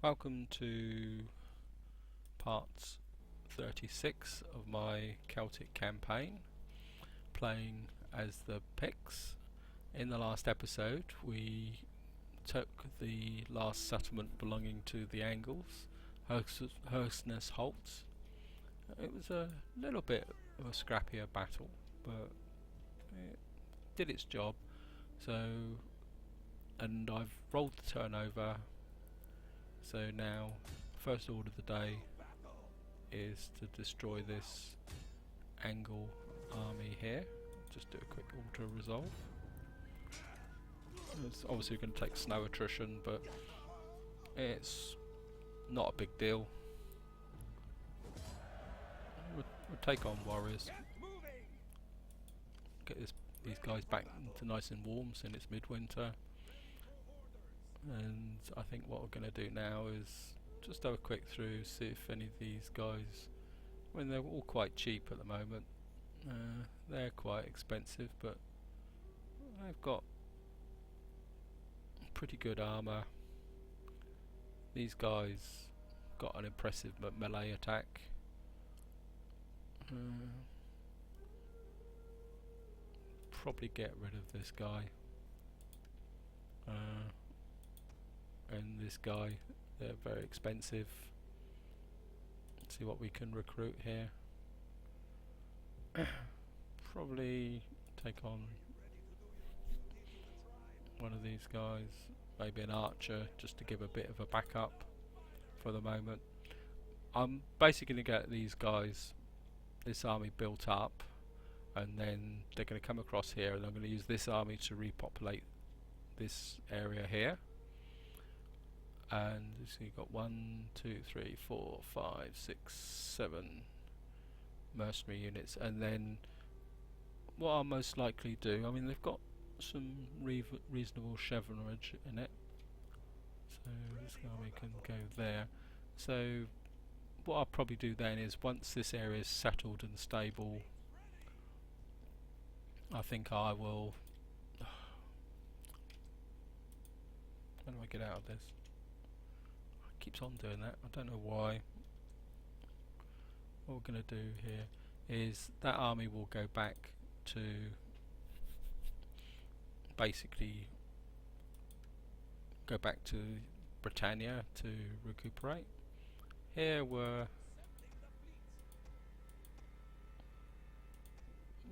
Welcome to part 36 of my Celtic campaign, playing as the Picts. In the last episode we took the last settlement belonging to the Angles, Herstness Holt. It was a little bit of a scrappier battle, but it did its job. And I've rolled the turnover. So now, first order of the day is to destroy this Angle army here. Just do a quick auto resolve. It's obviously going to take snow attrition, but it's not a big deal. We'll take on warriors. Get these guys back into nice and warm since it's midwinter. And I think what we're going to do now is just have a quick through, see if any of these guys, I mean they're all quite cheap at the moment, they're quite expensive, but they've got pretty good armour. These guys got an impressive melee attack. Probably get rid of this guy. And this guy, they're very expensive. Let's see what we can recruit here. Probably take on one of these guys, maybe an archer, just to give a bit of a backup for the moment. I'm basically going to get these guys, this army built up, and then they're going to come across here, and I'm going to use this army to repopulate this area here. And so you've got 1, 2, 3, 4, 5, 6, 7 mercenary units, and then what I'll most likely do, I mean they've got some reasonable chevronage in it, so this army can go there. So what I'll probably do then is, once this area is settled and stable, I think I will how do I get out of this? Keeps on doing that, I don't know why. What we're going to do here is that army will go back to basically go back to Britannia to recuperate. Here we're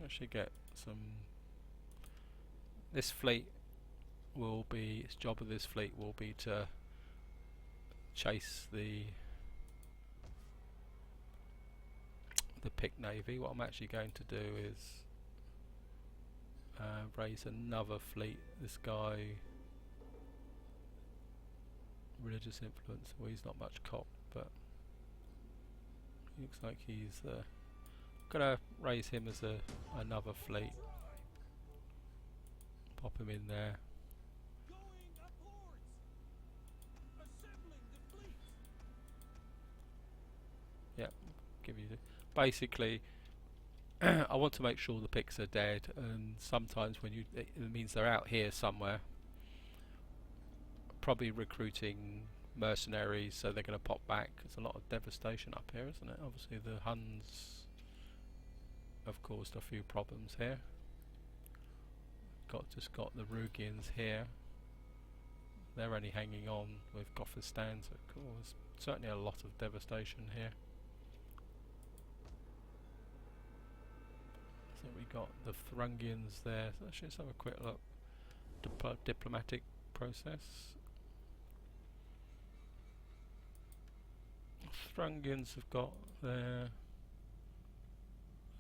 actually get some, this fleet will be, its job of this fleet will be to chase the Pict navy. What I'm actually going to do is raise another fleet. This guy, religious influence, well he's not much cop, but he looks like he's gonna raise him as another fleet, pop him in there. Yep, give you basically I want to make sure the Picts are dead, and sometimes when it means they're out here somewhere, probably recruiting mercenaries, so they're going to pop back. There's a lot of devastation up here, isn't it? Obviously the Huns have caused a few problems here. Just got the Rugians here. They're only hanging on with Scandza. Caused certainly a lot of devastation here. So we got the Thrungians there. So let's just have a quick look. Diplomatic process. Thrungians have got their,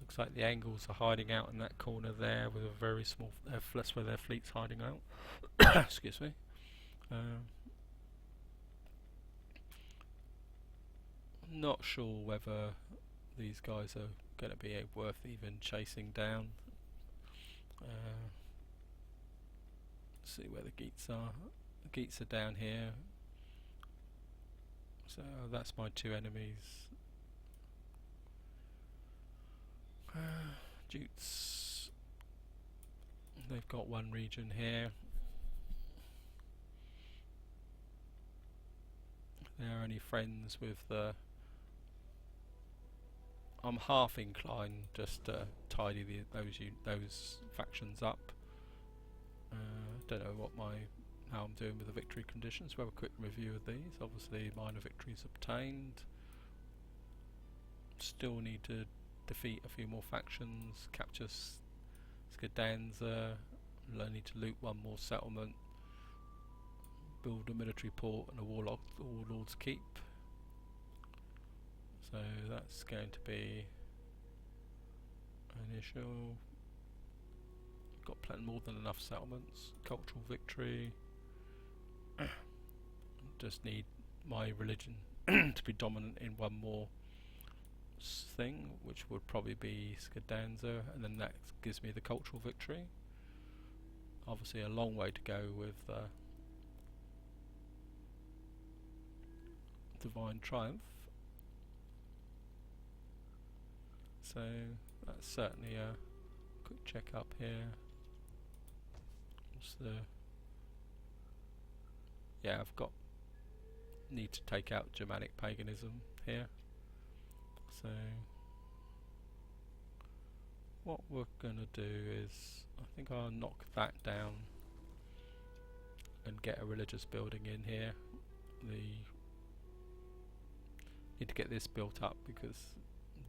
looks like the Angles are hiding out in that corner there with a very small, that's where their fleet's hiding out. Excuse me. Not sure whether these guys are going to be worth even chasing down. See where the Geats are. The Geats are down here. So that's my two enemies. Jutes, they've got one region here. they're only friends with the... I'm half inclined just to tidy those factions up. Don't know how I'm doing with the victory conditions. We'll have a quick review of these. Obviously minor victories obtained. Still need to defeat a few more factions, capture Scandza, we'll need to loot one more settlement, build a military port and a warlord's keep. So that's going to be an issue. Got plenty more than enough settlements. Cultural victory. Just need my religion to be dominant in one more thing, which would probably be Scandza, and then that gives me the cultural victory. Obviously a long way to go with divine triumph. So that's certainly a quick check up here. Yeah, need to take out Germanic paganism here. So what we're going to do is, I think I'll knock that down and get a religious building in here. Need to get this built up because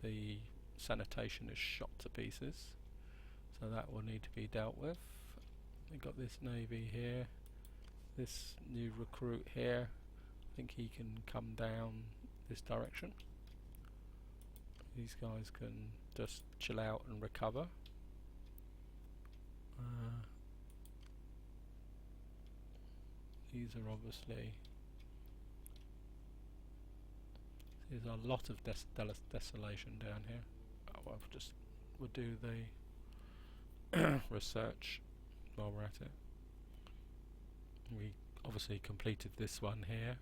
the sanitation is shot to pieces, so that will need to be dealt with. We've got this navy here, this new recruit here. I think he can come down this direction. These guys can just chill out and recover. These are obviously... There's a lot of desolation down here. Oh, well, we'll do the research while we're at it. We obviously completed this one here.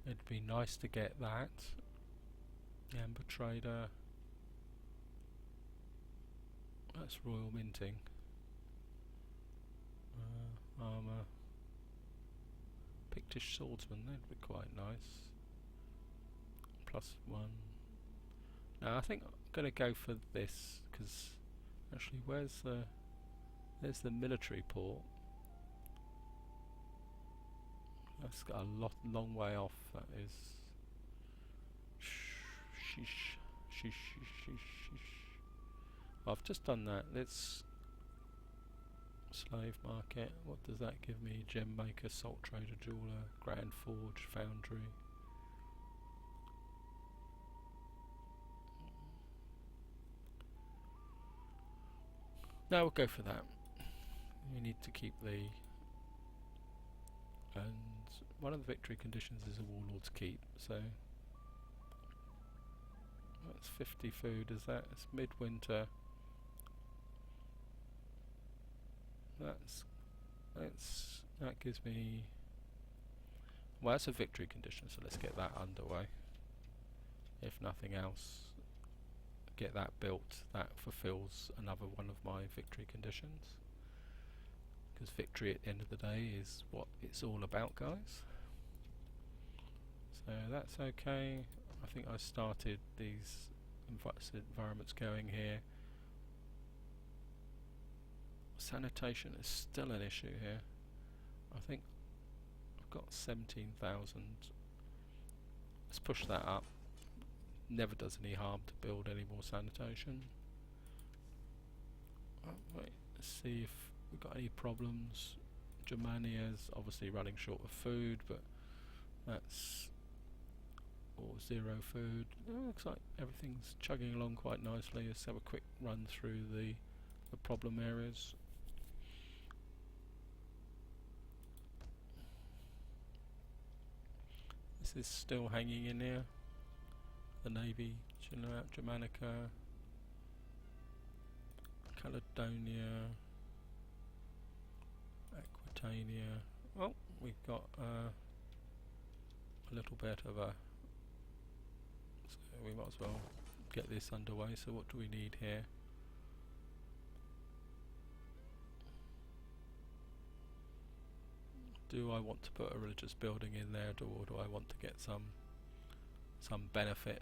It'd be nice to get that. Amber Trader. That's Royal Minting. Armour. Pictish Swordsman, that'd be quite nice. +1. Now I think I'm going to go for this, because actually there's the military port. That's got a long way off, that is. Sheesh. I've just done that. Let's slave market. What does that give me? Gem maker, salt trader, jeweler, grand forge, foundry. No, we'll go for that. We need to keep the... And one of the victory conditions is a warlord's keep, so... That's 50 food, is that? It's midwinter. That gives me... Well, that's a victory condition, so let's get that underway. If nothing else, get that built. That fulfills another one of my victory conditions. Because victory at the end of the day is what it's all about, guys. So that's okay. I think I started these environments going here. Sanitation is still an issue here. I think I've got 17,000. Let's push that up. Never does any harm to build any more sanitation. Right, let's see if we've got any problems. Germania's obviously running short of food, but that's... or 0 food. Looks like everything's chugging along quite nicely. Let's have a quick run through the problem areas. This is still hanging in here. The Navy, chilling out, Germanica, Caledonia, Aquitania. Well, we've got a little bit of a... So we might as well get this underway. So what do we need here? do I want to put a religious building in there, or do I want to get some benefit?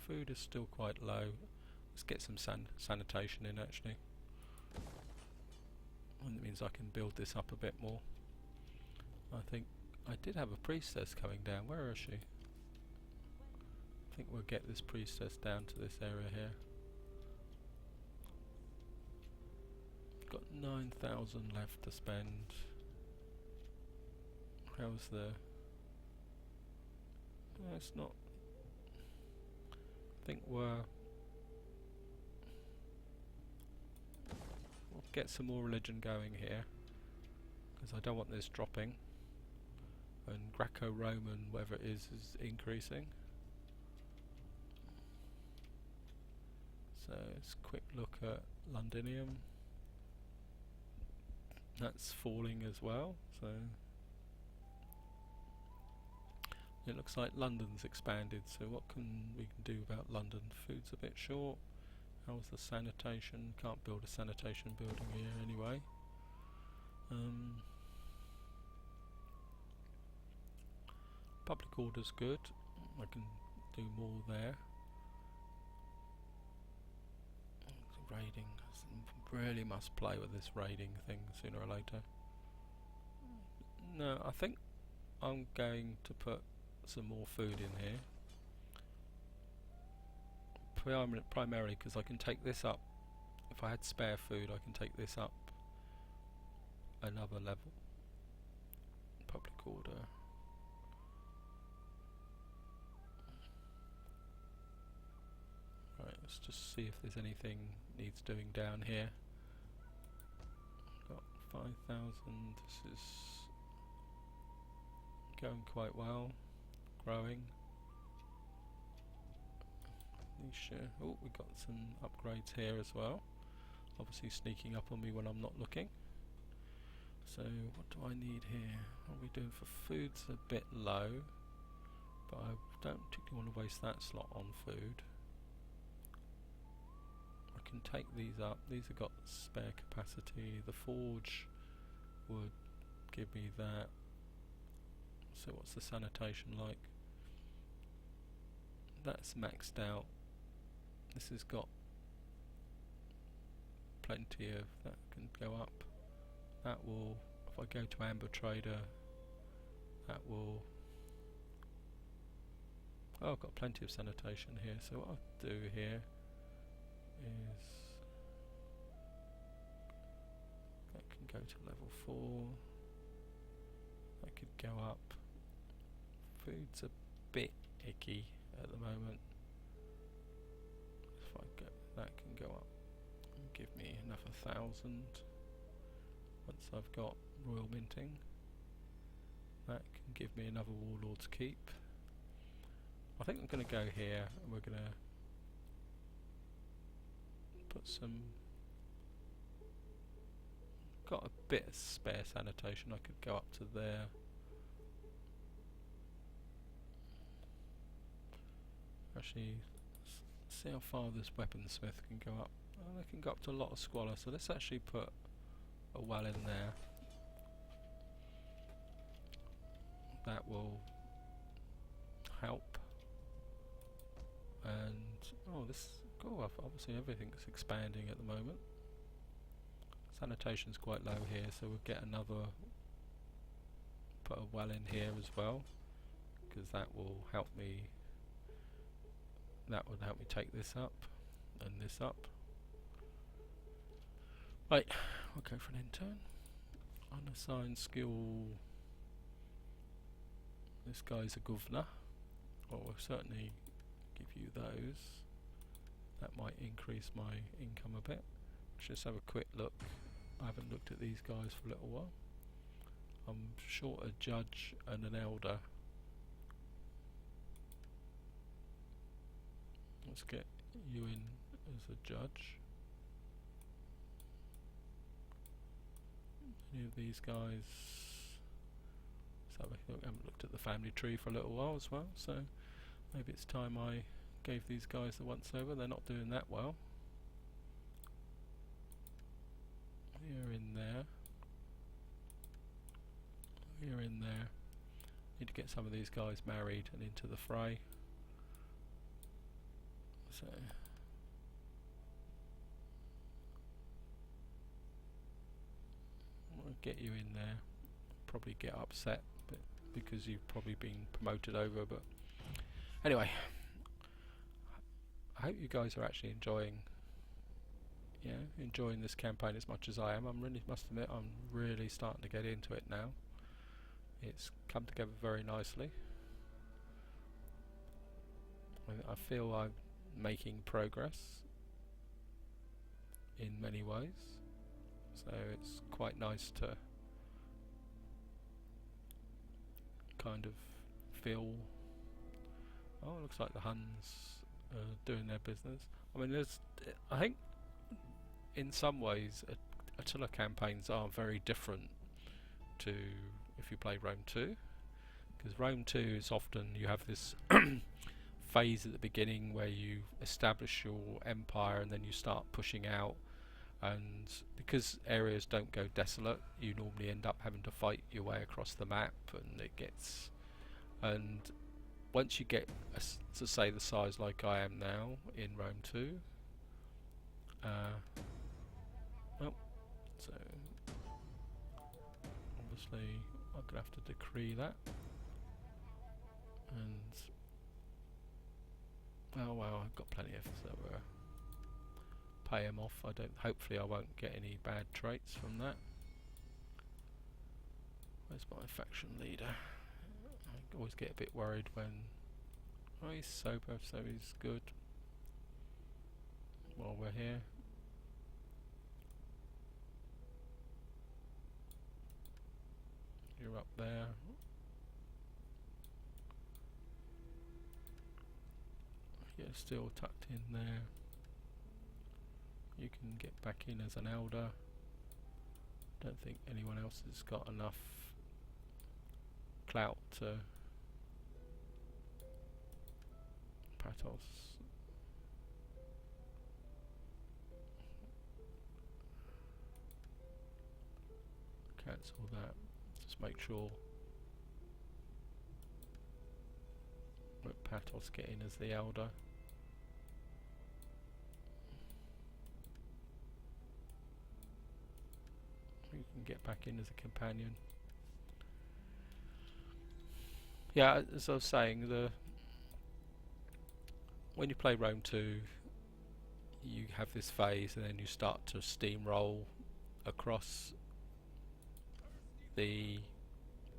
Food is still quite low. Let's get some sanitation in actually. And it means I can build this up a bit more. I think I did have a priestess coming down. Where is she? I think we'll get this priestess down to this area here. Got 9,000 left to spend. How's the... it's not... I think we'll get some more religion going here, because I don't want this dropping. And Greco-Roman, whatever it is increasing. So let's quick look at Londinium. That's falling as well, so it looks like London's expanded. So what can we do about London? Food's a bit short. How's the sanitation? Can't build a sanitation building here anyway. Public order's good. I can do more there. Raiding. Really must play with this raiding thing sooner or later. No, I think I'm going to put some more food in here. Primarily because I can take this up. If I had spare food, I can take this up another level. Public order. Right, let's just see if there's anything needs doing down here. Got 5,000. This is going quite well. Growing. Oh, we got some upgrades here as well. Obviously sneaking up on me when I'm not looking. So what do I need here? What are we doing for food's a bit low, but I don't particularly want to waste that slot on food. I can take these up. These have got spare capacity. The forge would give me that. So what's the sanitation like? That's maxed out. This has got plenty of that can go up. That will, if I go to Amber Trader, that will... oh, I've got plenty of sanitation here. So what I'll do here is that can go to level 4. That could go up. Food's a bit icky at the moment. If I go, that can go up and give me another 1,000 once I've got royal minting. That can give me another warlord's keep. I think I'm going to go here and we're going to put some... got a bit of spare sanitation. I could go up to there. Actually, see how far this weaponsmith can go up. Oh, they can go up to a lot of squalor, so let's actually put a well in there. That will help. And oh, this obviously everything's expanding at the moment. Sanitation's quite low here, so we'll get another. Put a well in here as well, because that will help me. That would help me take this up and this up. Right, we'll go for an intern. Unassigned skill. This guy's a governor. Well, we'll certainly give you those. That might increase my income a bit. Let's just have a quick look. I haven't looked at these guys for a little while. I'm short a judge and an elder. Let's get you in as a judge. Any of these guys? So I haven't looked at the family tree for a little while as well, so maybe it's time I gave these guys the once over. They're not doing that well. You're in there. You're in there. Need to get some of these guys married and into the fray. So we'll get you in there. Probably get upset, but because you've probably been promoted over. But anyway, I hope you guys are actually enjoying this campaign as much as I am. Must admit, I'm really starting to get into it now. It's come together very nicely. I feel I'm making progress in many ways, so it's quite nice to kind of feel, oh, it looks like the Huns are doing their business. I mean, I think in some ways Attila campaigns are very different to if you play Rome 2, because Rome 2 is often, you have this phase at the beginning where you establish your empire and then you start pushing out, and because areas don't go desolate, you normally end up having to fight your way across the map, and once you get to say the size like I am now in Rome 2, so obviously I'm going to have to decree that, and oh well, I've got plenty of, so pay him off. Hopefully I won't get any bad traits from that. Where's my faction leader? I always get a bit worried when, oh, he's sober, so he's good. While we're here, you're up there. You're still tucked in there. You can get back in as an elder. Don't think anyone else has got enough clout to Patos. Cancel that. Just make sure let Patos get in as the elder. You can get back in as a companion. Yeah, as I was saying, when you play Rome 2, you have this phase and then you start to steamroll across the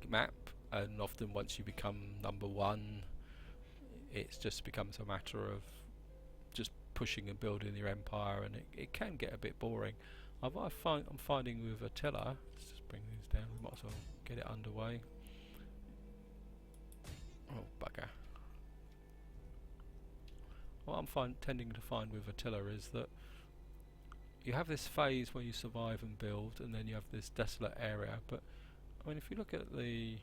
map, and often once you become number 1, it just becomes a matter of just pushing and building your empire, and it can get a bit boring. I'm finding with Attila, let's just bring these down, we might as well get it underway. Oh bugger. What I'm tending to find with Attila is that you have this phase where you survive and build, and then you have this desolate area, but I mean, if you look at the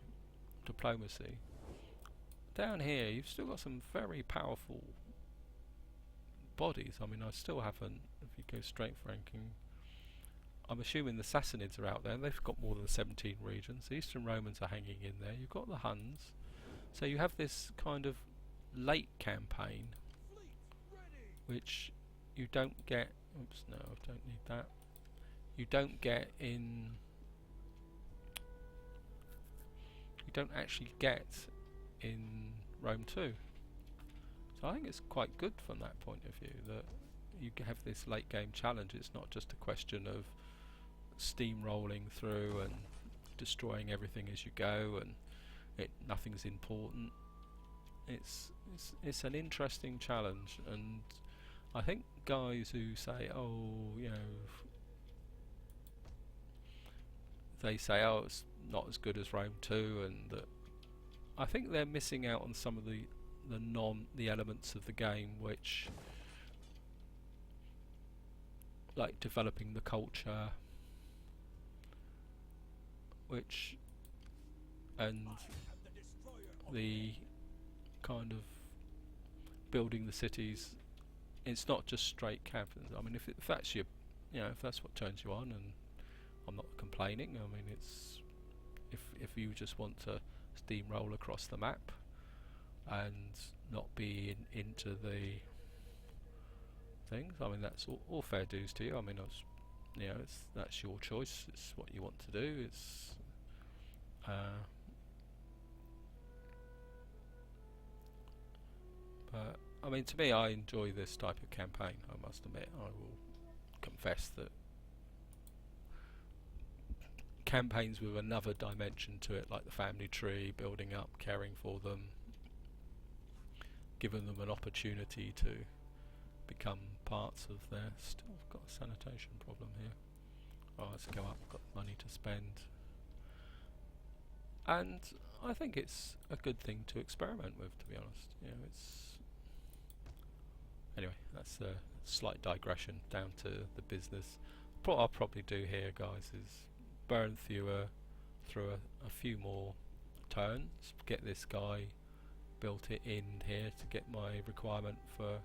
diplomacy, down here you've still got some very powerful bodies. I mean, I still haven't, if you go strength ranking, I'm assuming the Sassanids are out there, and they've got more than 17 regions. The Eastern Romans are hanging in there, you've got the Huns, so you have this kind of late campaign which you don't get, oops, no, I don't need that, you don't get in, you don't actually get in Rome 2. So I think it's quite good from that point of view, that you have this late game challenge. It's not just a question of steamrolling through and destroying everything as you go, and nothing's important. It's an interesting challenge, and I think guys who say, oh, you know, they say, oh, it's not as good as Rome 2, and that, I think they're missing out on some of the elements of the game, which, like developing the culture, and the kind of building the cities. It's not just straight camping. I mean, if that's your, if that's what turns you on, and I'm not complaining. I mean, if you just want to steamroll across the map and not be into the things, I mean that's all fair dues to you. I mean, that's your choice. It's what you want to do. It's but I mean, to me, I enjoy this type of campaign. I must admit, I will confess that campaigns with another dimension to it, like the family tree, building up, caring for them, giving them an opportunity to become parts of their... Still, I've got a sanitation problem here. Oh, let's go up. Got money to spend. And I think it's a good thing to experiment with, to be honest. You know, it's... Anyway, that's a slight digression down to the business. What I'll probably do here, guys, is burn through a few more turns, get this guy built it in here to get my requirement for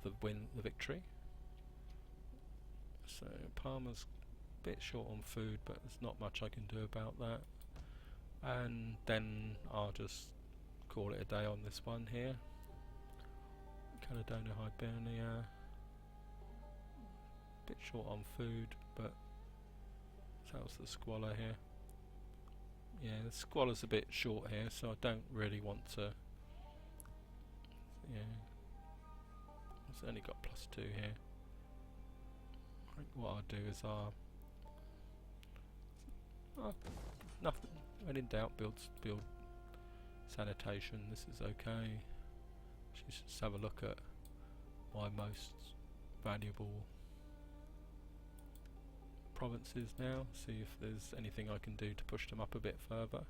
the victory. So Palmer's a bit short on food, but there's not much I can do about that. And then I'll just call it a day on this one here. Caledonia, Hibernia. Bit short on food, but how's the squalor here? Yeah, the squalor's a bit short here, so I don't really want to. Yeah, it's only got +2 here. I think what I'll do is nothing. When in doubt, build sanitation. This is okay. Just have a look at my most valuable provinces now, see if there's anything I can do to push them up a bit further.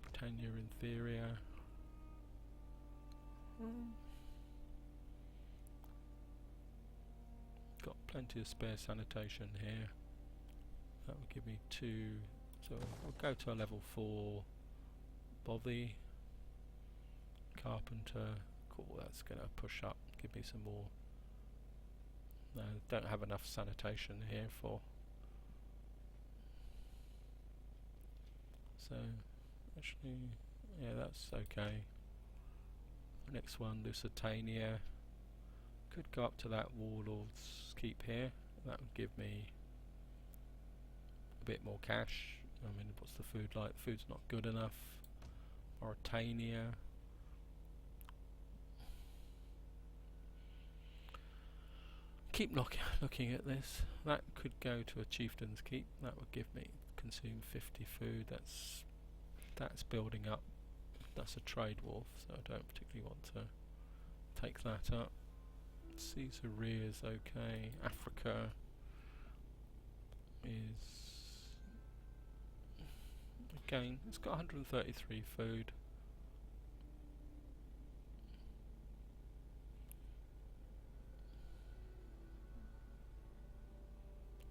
Britannia, Inferior. Got plenty of spare sanitation here. That will give me 2, so we'll go to a level 4 Bothy. Carpenter. Cool, that's going to push up, give me some more. No, don't have enough sanitation here for. So, actually, yeah, that's okay. Next one, Lusitania. Could go up to that Warlord's Keep here. That would give me a bit more cash. I mean, what's the food like? Food's not good enough. Mauritania. Keep looking at this. That could go to a Chieftain's Keep. That would give me consume 50 food. That's building up. That's a trade wharf, so I don't particularly want to take that up. Caesarea is okay. Africa is again. It's got 133 food.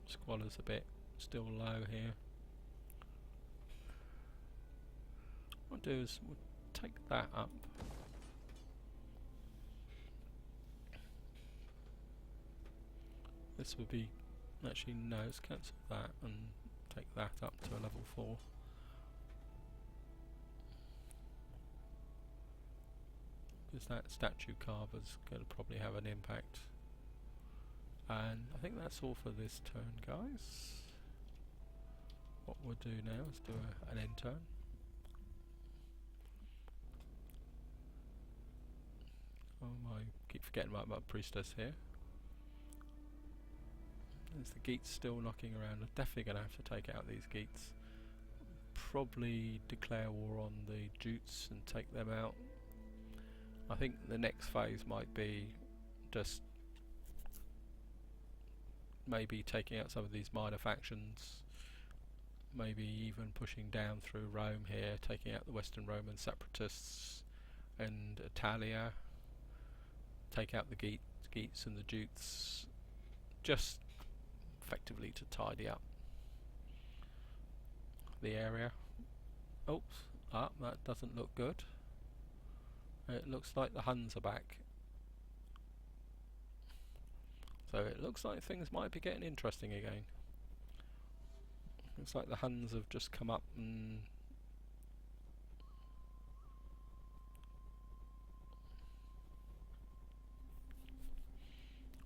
Squalor's a bit still low here. What I'll do is we'll take that up. This would be, actually no, let's cancel that and take that up to a level 4. Because that statue carver's going to probably have an impact. And I think that's all for this turn, guys. What we'll do now is do an end turn. Oh my, keep forgetting about my priestess here. There's the Geats still knocking around. I'm definitely going to have to take out these Geats. Probably declare war on the Jutes and take them out. I think the next phase might be just maybe taking out some of these minor factions, maybe even pushing down through Rome here, taking out the Western Roman separatists and Attila, take out the Geats and the Jutes, just effectively to tidy up the area. Oops, that doesn't look good. It looks like the Huns are back. So it looks like things might be getting interesting again. Looks like the Huns have just come up and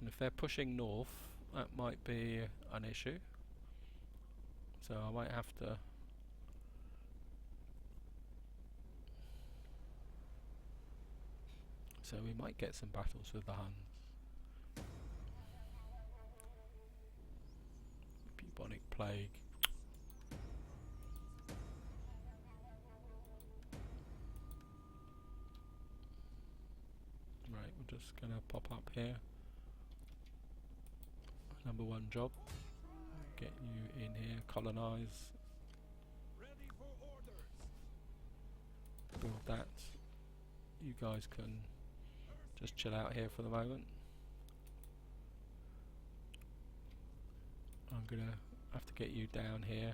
if they're pushing north, that might be an issue. So I might have to so we might get some battles with the Huns. Bubonic plague. Right, we're just gonna pop up here. Number one job. Get you in here, colonize. Build that. You guys can just chill out here for the moment. I'm gonna have to get you down here.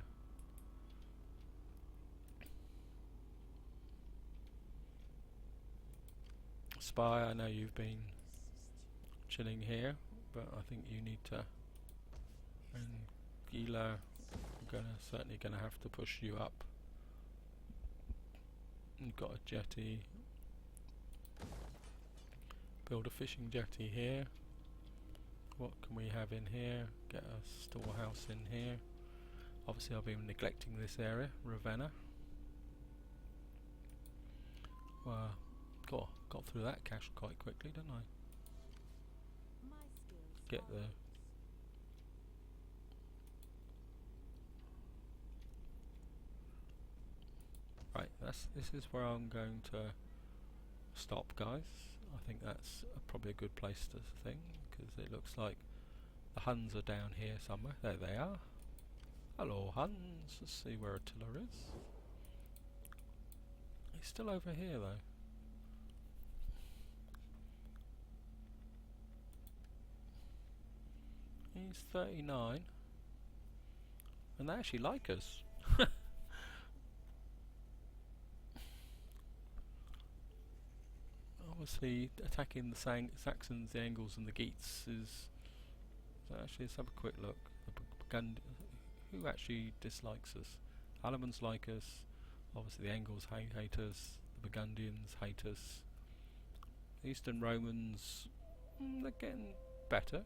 Spy, I know you've been chilling here, but I think you need to. And Gila, I'm certainly gonna have to push you up. You've got a jetty. Build a fishing jetty here. What can we have in here? Get a storehouse in here. Obviously I've been neglecting this area, Ravenna. Well, got through that cache quite quickly, didn't I? Get the right, this is where I'm going to stop, guys. I think that's probably a good place to think, because it looks like the Huns are down here somewhere. There they are. Hello Huns, let's see where Attila is. He's still over here though. He's 39 and they actually like us. Obviously attacking the Saxons, the Angles and the Geats is... So actually let's have a quick look. Who actually dislikes us? Alemans like us, obviously the Angles hate us, the Burgundians hate us. The Eastern Romans, they're getting better.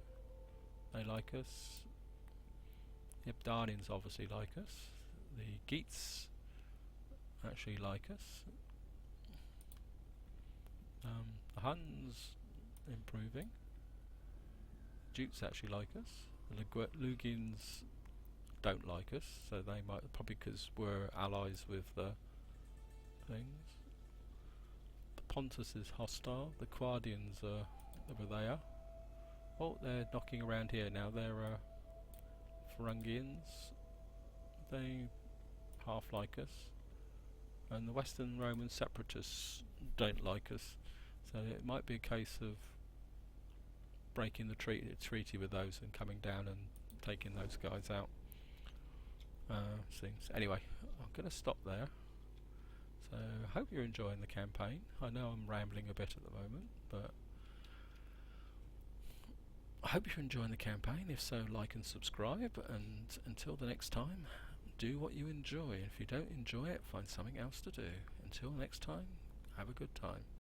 They like us. The Abdanians obviously like us. The Geats actually like us. The Huns improving. Jutes actually like us. The Lugians don't like us, so they might probably because we're allies with the things. The Pontus is hostile. The Quadians are over there. Oh, they're knocking around here now. They're Thuringians. They half like us, and the Western Roman separatists don't like us. So it might be a case of breaking the treaty with those and coming down and taking those guys out. Things. Anyway, I'm going to stop there. So I hope you're enjoying the campaign. I know I'm rambling a bit at the moment, but I hope you're enjoying the campaign. If so, like and subscribe, and until the next time, do what you enjoy. If you don't enjoy it, find something else to do. Until next time, have a good time.